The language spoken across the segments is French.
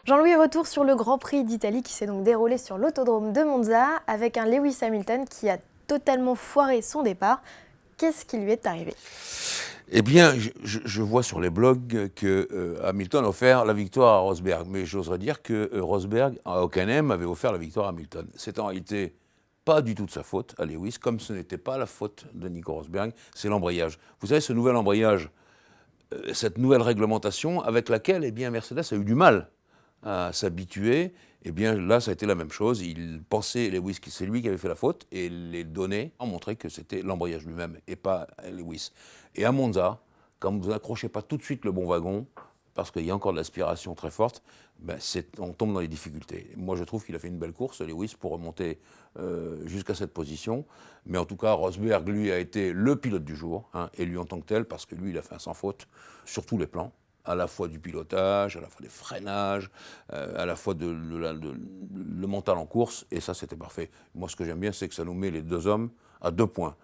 Jean-Louis, retour sur le Grand Prix d'Italie qui s'est donc déroulé sur l'autodrome de Monza avec un Lewis Hamilton qui a totalement foiré son départ. Qu'est-ce qui lui est arrivé? Eh bien, je vois sur les blogs que Hamilton a offert la victoire à Rosberg, mais j'oserais dire que Rosberg, à Hockenheim, avait offert la victoire à Hamilton. C'est en réalité pas du tout de sa faute à Lewis, comme ce n'était pas la faute de Nico Rosberg, c'est l'embrayage. Vous savez, ce nouvel embrayage, cette nouvelle réglementation avec laquelle eh bien, Mercedes a eu du mal à s'habituer, eh bien là ça a été la même chose. Il pensait Lewis que c'est lui qui avait fait la faute et les données ont montré que c'était l'embrayage lui-même et pas Lewis. Et à Monza, quand vous n'accrochez pas tout de suite le bon wagon, parce qu'il y a encore de l'aspiration très forte, ben on tombe dans les difficultés. Moi je trouve qu'il a fait une belle course, Lewis, pour remonter jusqu'à cette position. Mais en tout cas, Rosberg, lui, a été le pilote du jour, hein, élu en tant que tel, parce que lui, il a fait un sans faute sur tous les plans, à la fois du pilotage, à la fois des freinages, à la fois le mental en course, et ça c'était parfait. Moi ce que j'aime bien, c'est que ça nous met les deux hommes à 2 points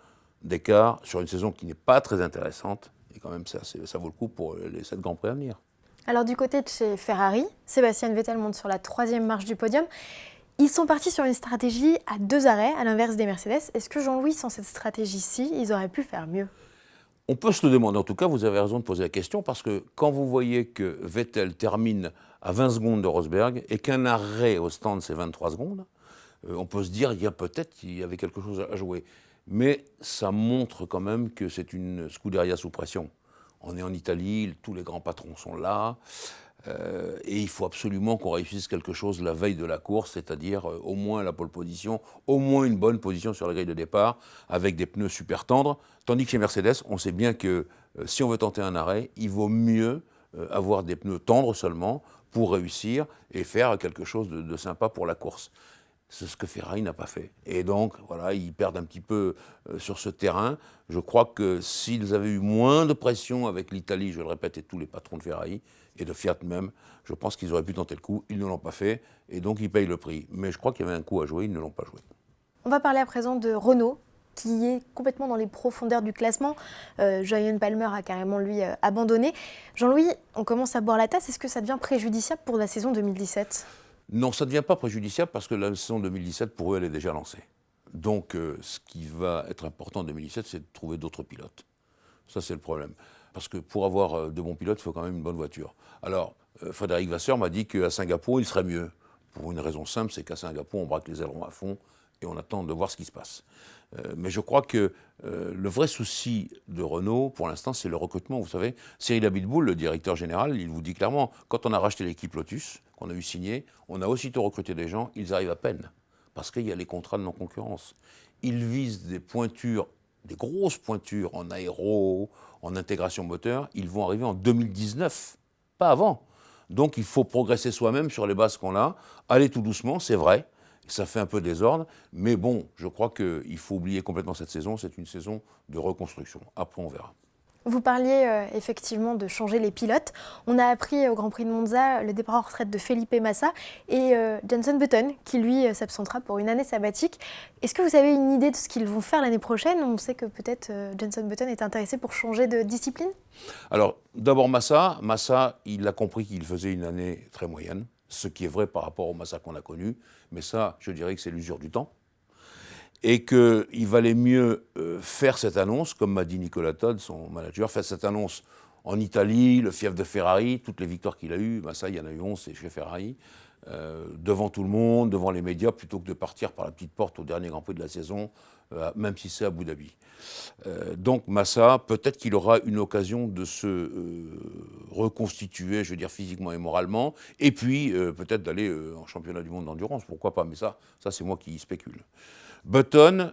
d'écart sur une saison qui n'est pas très intéressante, et quand même ça vaut le coup pour les 7 Grands Prix à venir. Alors du côté de chez Ferrari, Sébastien Vettel monte sur la 3e marche du podium. Ils sont partis sur une stratégie à 2 arrêts, à l'inverse des Mercedes. Est-ce que Jean-Louis, sans cette stratégie-ci, ils auraient pu faire mieux? On peut se le demander. En tout cas, vous avez raison de poser la question, parce que quand vous voyez que Vettel termine à 20 secondes de Rosberg et qu'un arrêt au stand c'est 23 secondes, on peut se dire qu'il y avait quelque chose à jouer. Mais ça montre quand même que c'est une Scuderia sous pression. On est en Italie, tous les grands patrons sont là, et il faut absolument qu'on réussisse quelque chose la veille de la course, c'est-à-dire au moins la pole position, au moins une bonne position sur la grille de départ, avec des pneus super tendres. Tandis que chez Mercedes, on sait bien que si on veut tenter un arrêt, il vaut mieux avoir des pneus tendres seulement pour réussir et faire quelque chose de sympa pour la course. C'est ce que Ferrari n'a pas fait. Et donc, voilà, ils perdent un petit peu sur ce terrain. Je crois que s'ils avaient eu moins de pression avec l'Italie, je le répète, et tous les patrons de Ferrari, et de Fiat même, je pense qu'ils auraient pu tenter le coup. Ils ne l'ont pas fait, et donc ils payent le prix. Mais je crois qu'il y avait un coup à jouer, ils ne l'ont pas joué. On va parler à présent de Renault, qui est complètement dans les profondeurs du classement. Jolyon Palmer a carrément, lui, abandonné. Jean-Louis, on commence à boire la tasse. Est-ce que ça devient préjudiciable pour la saison 2017 ? Non, ça ne devient pas préjudiciable parce que la saison 2017, pour eux, elle est déjà lancée. Donc, ce qui va être important en 2017, c'est de trouver d'autres pilotes. Ça, c'est le problème. Parce que pour avoir de bons pilotes, il faut quand même une bonne voiture. Alors, Frédéric Vasseur m'a dit qu'à Singapour, il serait mieux. Pour une raison simple, c'est qu'à Singapour, on braque les ailerons à fond et on attend de voir ce qui se passe. Mais je crois que le vrai souci de Renault, pour l'instant, c'est le recrutement. Vous savez, Cyril Abitboul, le directeur général, il vous dit clairement, quand on a racheté l'équipe Lotus, qu'on a eu signé, on a aussitôt recruté des gens, ils arrivent à peine, parce qu'il y a les contrats de non-concurrence. Ils visent des pointures, des grosses pointures en aéro, en intégration moteur, ils vont arriver en 2019, pas avant. Donc il faut progresser soi-même sur les bases qu'on a, aller tout doucement, c'est vrai, ça fait un peu désordre, mais bon, je crois qu'il faut oublier complètement cette saison, c'est une saison de reconstruction. Après, on verra. Vous parliez effectivement de changer les pilotes. On a appris au Grand Prix de Monza le départ en retraite de Felipe Massa et Jenson Button, qui lui s'absentera pour une année sabbatique. Est-ce que vous avez une idée de ce qu'ils vont faire l'année prochaine? On sait que peut-être Jenson Button est intéressé pour changer de discipline. Alors, d'abord Massa, il a compris qu'il faisait une année très moyenne, ce qui est vrai par rapport au Massa qu'on a connu, mais ça, je dirais que c'est l'usure du temps. Et qu'il valait mieux faire cette annonce, comme m'a dit Nicolas Todd, son manager, faire cette annonce en Italie, le fief de Ferrari, toutes les victoires qu'il a eues, Massa, il y en a eu 11, c'est chez Ferrari, devant tout le monde, devant les médias, plutôt que de partir par la petite porte au dernier Grand Prix de la saison, même si c'est à Abu Dhabi. Donc Massa, peut-être qu'il aura une occasion de se reconstituer, je veux dire physiquement et moralement, et puis peut-être d'aller en championnat du monde d'endurance, pourquoi pas, mais ça c'est moi qui spécule. Button,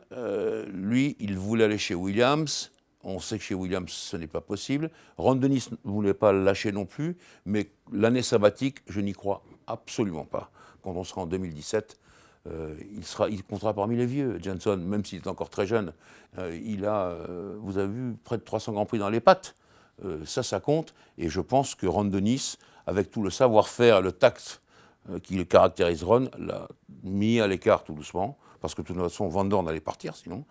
lui, il voulait aller chez Williams. On sait que chez Williams, ce n'est pas possible. Ron Dennis ne voulait pas le lâcher non plus, mais l'année sabbatique, je n'y crois absolument pas. Quand on sera en 2017, il comptera parmi les vieux. Jenson, même s'il est encore très jeune, il a, vous avez vu, près de 300 Grands Prix dans les pattes. Ça compte. Et je pense que Ron Dennis, avec tout le savoir-faire, le tact qui le caractérise, Ron, l'a mis à l'écart tout doucement, parce que de toute façon, Van Dorn allait partir sinon.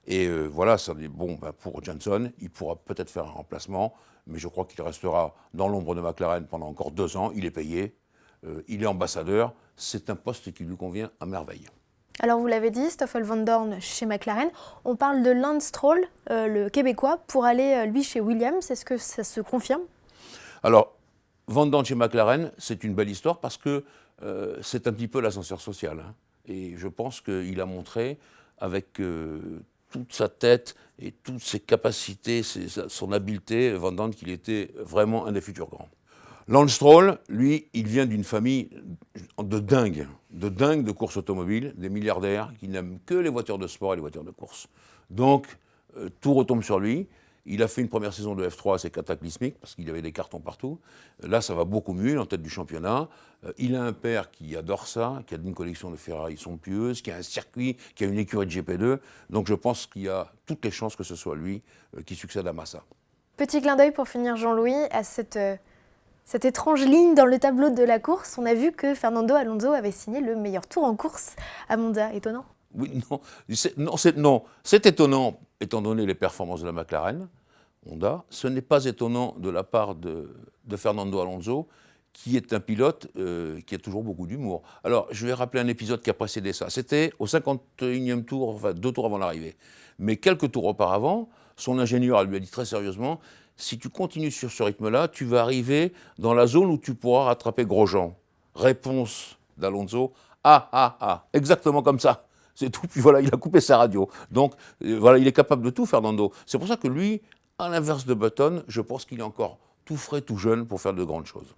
Et voilà, ça dit, bon, pour Johnson, il pourra peut-être faire un remplacement, mais je crois qu'il restera dans l'ombre de McLaren pendant encore 2 ans, il est payé. il est ambassadeur, c'est un poste qui lui convient à merveille. Alors vous l'avez dit, Stoffel Vandoorne chez McLaren. On parle de Lance Stroll, le Québécois, pour aller lui chez Williams. Est-ce que ça se confirme? Alors, Vandoorne chez McLaren, c'est une belle histoire parce que c'est un petit peu l'ascenseur social. Hein. Et je pense qu'il a montré avec toute sa tête et toutes ses capacités, son habileté, Vandoorne, qu'il était vraiment un des futurs grands. Lance Stroll, lui, il vient d'une famille de dingues de course automobile, des milliardaires qui n'aiment que les voitures de sport et les voitures de course. Donc, tout retombe sur lui. Il a fait une première saison de F3 assez cataclysmique parce qu'il y avait des cartons partout. Là, ça va beaucoup mieux, il est en tête du championnat. Il a un père qui adore ça, qui a une collection de Ferrari somptueuse, qui a un circuit, qui a une écurie de GP2. Donc, je pense qu'il y a toutes les chances que ce soit lui qui succède à Massa. Petit clin d'œil pour finir, Jean-Louis, à cette étrange ligne dans le tableau de la course. On a vu que Fernando Alonso avait signé le meilleur tour en course à Monza. Étonnant. Oui, non, c'est étonnant, étant donné les performances de la McLaren, Honda. Ce n'est pas étonnant de la part de Fernando Alonso, qui est un pilote qui a toujours beaucoup d'humour. Alors, je vais rappeler un épisode qui a précédé ça. C'était au 51e tour, enfin 2 tours avant l'arrivée. Mais quelques tours auparavant, son ingénieur lui a dit très sérieusement, si tu continues sur ce rythme-là, tu vas arriver dans la zone où tu pourras rattraper Grosjean. Réponse d'Alonso, exactement comme ça. C'est tout, puis voilà, il a coupé sa radio. Donc, voilà, il est capable de tout, Fernando. C'est pour ça que lui, à l'inverse de Button, je pense qu'il est encore tout frais, tout jeune pour faire de grandes choses.